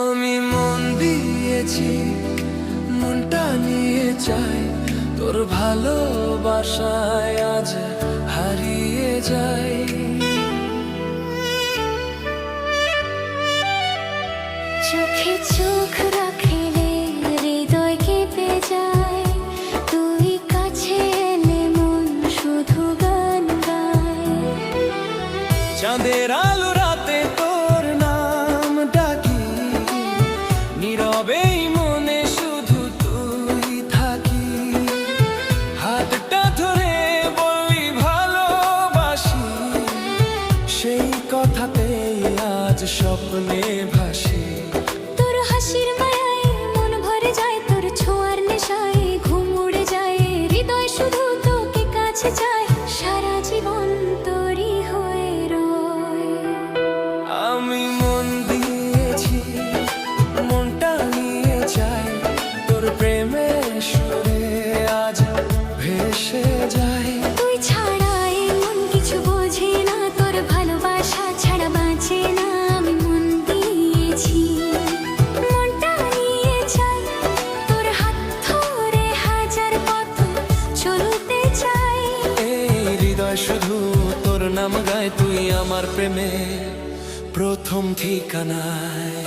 আমি মন দিয়েছি, মনটা নিয়ে চাই, তোর ভালোবাসায় আজ হারিয়ে যাই। চোখে চোখ রাখিলে হৃদয় কেঁপে যায়, তুই কাছে এলে মন শুধু গান গায়। চাঁদের আলো রাতে তোর নাম ডাকি, নীরবেই মনে শুধু তুই থাকি। হাতটা ধরে বললি ভালোবাসি, সেই কথাতেই আজ স্বপ্নে ভাসি। তোর হাসির মায়ায় মন ভরে যায়, তোর ছোঁয়ার নেশায় ঘুম উড়ে যায়। হৃদয় শুধু তোকে কাছে চায়, সারা জীবন তোরই হয়ে রয়। আমি মন দিয়েছি, মনটা নিয়ে যাই, তোর প্রেমের সুরে আজ ভেসে যায়। তুই ছাড়া এই মন কিছু বোঝে না, তোর ভালোবাসা ছাড়া বাঁচে না। আমি মন দিয়েছি, মনটা নিয়ে যাই, তোর হাত ধরে হাজার পথ চলতে চাই। এই হৃদয় শুধু তোর নাম গায়, তুই আমার প্রেমে প্রথম ঠিকানায়।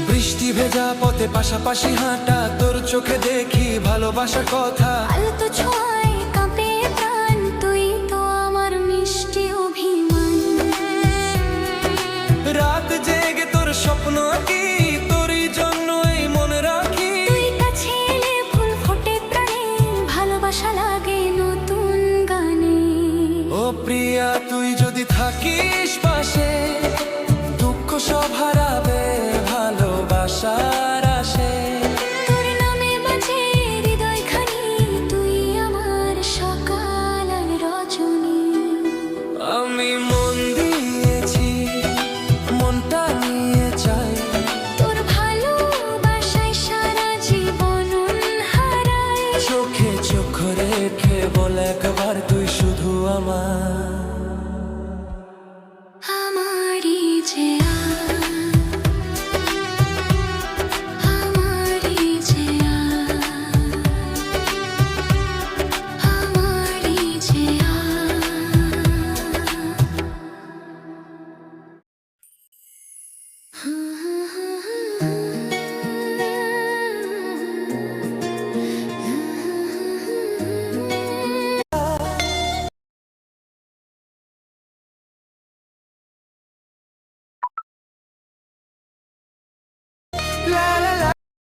বৃষ্টি ভেজা পথে পাশাপাশি হাঁটা, তোর চোখে দেখি ভালোবাসার কথা। আলতো ছোঁয়ায় কাঁপে প্রাণ, তুই তো আমার মিষ্টি অভিমান। রাত জেগে তোর স্বপ্ন কি, তোরই জন্যই মনে রাখি। তুই কাছে এলে ফুল ফোটে প্রাণে, ভালোবাসা লাগে নতুন গানে। ও প্রিয়া, তুই যদি থাকিস পাশে, দুঃখ সব হারাবে ভালোবাসা।